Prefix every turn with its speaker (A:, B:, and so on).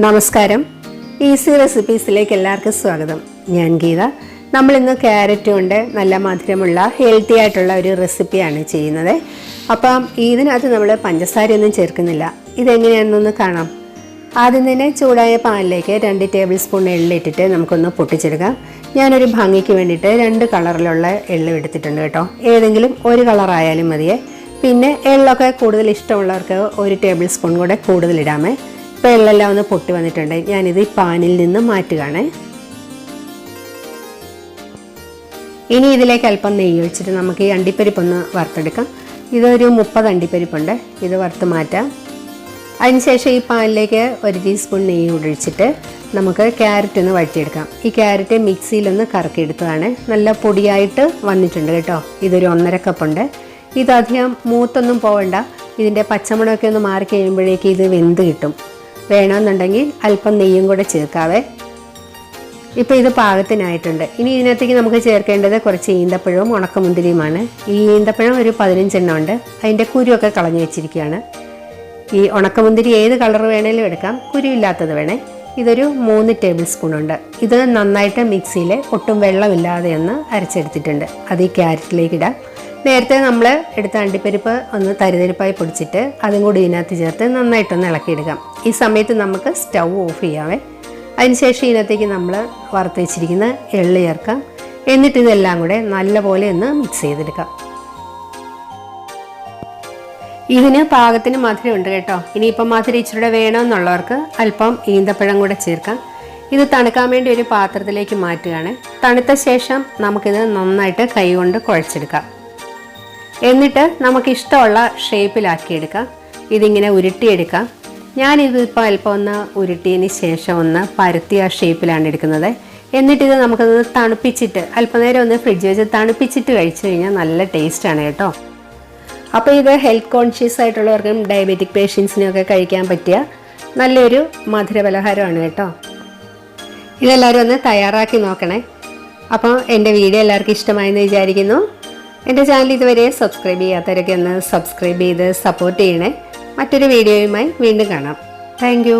A: നമസ്കാരം. ഈസി റെസിപ്പീസിലേക്ക് എല്ലാവർക്കും സ്വാഗതം. ഞാൻ ഗീത. നമ്മളിന്ന് ക്യാരറ്റ് കൊണ്ട് നല്ല മധുരമുള്ള ഹെൽത്തി ആയിട്ടുള്ള ഒരു റെസിപ്പിയാണ് ചെയ്യുന്നത്. അപ്പം ഇതിനകത്ത് നമ്മൾ പഞ്ചസാരയൊന്നും ചേർക്കുന്നില്ല. ഇതെങ്ങനെയാണെന്നൊന്ന് കാണാം. ആദ്യം തന്നെ ചൂടായ പാനിലേക്ക് 2 ടേബിൾ സ്പൂൺ എള്ളിട്ടിട്ട് നമുക്കൊന്ന് പൊട്ടിച്ചെടുക്കാം. ഞാനൊരു ഭംഗിക്ക് വേണ്ടിയിട്ട് 2 കളറിലുള്ള എള്ളും എടുത്തിട്ടുണ്ട് കേട്ടോ. ഏതെങ്കിലും ഒരു കളറായാലും മതിയേ. പിന്നെ എള്ളൊക്കെ കൂടുതൽ ഇഷ്ടമുള്ളവർക്ക് 1 ടേബിൾ സ്പൂൺ കൂടെ കൂടുതലിടാമേ. ഇപ്പോൾ എള്ളെല്ലാം ഒന്ന് പൊട്ടി വന്നിട്ടുണ്ട്. ഞാനിത് ഈ പാനിൽ നിന്ന് മാറ്റുകയാണേ. ഇനി ഇതിലേക്ക് അല്പം നെയ്യ് ഒഴിച്ചിട്ട് നമുക്ക് ഈ അണ്ടിപ്പരിപ്പൊന്ന് വറുത്തെടുക്കാം. ഇതൊരു 30 അണ്ടിപ്പരിപ്പുണ്ട്. ഇത് വറുത്ത് മാറ്റാം. അതിനുശേഷം ഈ പാനിലേക്ക് 1 ടീസ്പൂൺ നെയ്യ് ഒഴിച്ചിട്ട് നമുക്ക് ക്യാരറ്റ് ഒന്ന് വഴറ്റിയെടുക്കാം. ഈ ക്യാരറ്റ് മിക്സിയിലൊന്ന് കറക്കിയെടുത്തതാണ്. നല്ല പൊടിയായിട്ട് വന്നിട്ടുണ്ട് കേട്ടോ. ഇതൊരു 1.5 കപ്പുണ്ട്. ഇതധികം മൂത്തൊന്നും പോകണ്ട. ഇതിൻ്റെ പച്ചമുളകൊക്കെ ഒന്ന് മാറി കഴിയുമ്പോഴേക്ക് ഇത് വെന്ത് കിട്ടും. വേണമെന്നുണ്ടെങ്കിൽ അല്പം നെയ്യും കൂടെ ചേർക്കാവേ. ഇപ്പോൾ ഇത് പാകത്തിനായിട്ടുണ്ട്. ഇനി ഇതിനകത്തേക്ക് നമുക്ക് ചേർക്കേണ്ടത് കുറച്ച് ഈന്തപ്പഴവും ഉണക്കമുന്തിരിയുമാണ്. ഈ ഈന്തപ്പഴം ഒരു 15 എണ്ണം ഉണ്ട്. അതിൻ്റെ കുരുവൊക്കെ കളഞ്ഞു വെച്ചിരിക്കുകയാണ്. ഈ ഉണക്കമുന്തിരി ഏത് കളർ വേണേലും എടുക്കാം, കുരുവില്ലാത്തത് വേണേ. ഇതൊരു 3 ടേബിൾ സ്പൂൺ ഉണ്ട്. ഇത് നന്നായിട്ട് മിക്സിയിൽ ഒട്ടും വെള്ളമില്ലാതെ ഒന്ന് അരച്ചെടുത്തിട്ടുണ്ട്. അത് ഈ ക്യാരറ്റിലേക്ക് ഇടാം. നേരത്തെ നമ്മൾ എടുത്ത അണ്ടിപ്പരിപ്പ് ഒന്ന് തരിതരിപ്പായി പൊടിച്ചിട്ട് അതും കൂടി ഇതിനകത്ത് ചേർത്ത് നന്നായിട്ടൊന്ന് ഇളക്കിയെടുക്കാം. ഈ സമയത്ത് നമുക്ക് സ്റ്റൗ ഓഫ് ചെയ്യാവേ. അതിനുശേഷം ഇതിനകത്തേക്ക് നമ്മൾ വറുത്ത് വെച്ചിരിക്കുന്ന എള്ള് ചേർക്കാം. എന്നിട്ട് ഇതെല്ലാം കൂടെ നല്ലപോലെ ഒന്ന് മിക്സ് ചെയ്തെടുക്കാം. ഇതിന് പാകത്തിന് മധുരമുണ്ട് കേട്ടോ. ഇനിയിപ്പം മധുരം ഇച്ചിരി വേണമെന്നുള്ളവർക്ക് അല്പം ഈന്തപ്പഴം കൂടെ ചേർക്കാം. ഇത് തണുക്കാൻ വേണ്ടി ഒരു പാത്രത്തിലേക്ക് മാറ്റുകയാണ്. തണുത്ത ശേഷം നമുക്കിത് നന്നായിട്ട് കൈകൊണ്ട് കുഴച്ചെടുക്കാം. എന്നിട്ട് നമുക്കിഷ്ടമുള്ള ഷേപ്പിലാക്കിയെടുക്കാം. ഇതിങ്ങനെ ഉരുട്ടിയെടുക്കാം. ഞാനിതിപ്പോൾ അല്പം ഒന്ന് ഉരുട്ടിയതിന് ശേഷം ഒന്ന് പരത്തിയ ഷേപ്പിലാണ് എടുക്കുന്നത്. എന്നിട്ടിത് നമുക്കൊന്ന് തണുപ്പിച്ചിട്ട് അല്പനേരം ഒന്ന് ഫ്രിഡ്ജ് വെച്ച് തണുപ്പിച്ചിട്ട് കഴിച്ചു കഴിഞ്ഞാൽ നല്ല ടേസ്റ്റാണ് കേട്ടോ. അപ്പോൾ ഇത് ഹെൽത്ത് കോൺഷ്യസ് ആയിട്ടുള്ളവർക്കും ഡയബറ്റിക് പേഷ്യൻസിനൊക്കെ കഴിക്കാൻ പറ്റിയ നല്ലൊരു മധുരപലഹാരമാണ് കേട്ടോ. ഇതെല്ലാവരും ഒന്ന് തയ്യാറാക്കി നോക്കണേ. അപ്പോൾ എൻ്റെ വീഡിയോ എല്ലാവർക്കും ഇഷ്ടമായെന്ന് വിചാരിക്കുന്നു. എൻ്റെ ചാനൽ ഇതുവരെ സബ്സ്ക്രൈബ് ചെയ്യാത്തവരൊക്കെ ഒന്ന് സബ്സ്ക്രൈബ് ചെയ്ത് സപ്പോർട്ട് ചെയ്യണേ. മറ്റൊരു വീഡിയോയുമായി വീണ്ടും കാണാം. Thank you.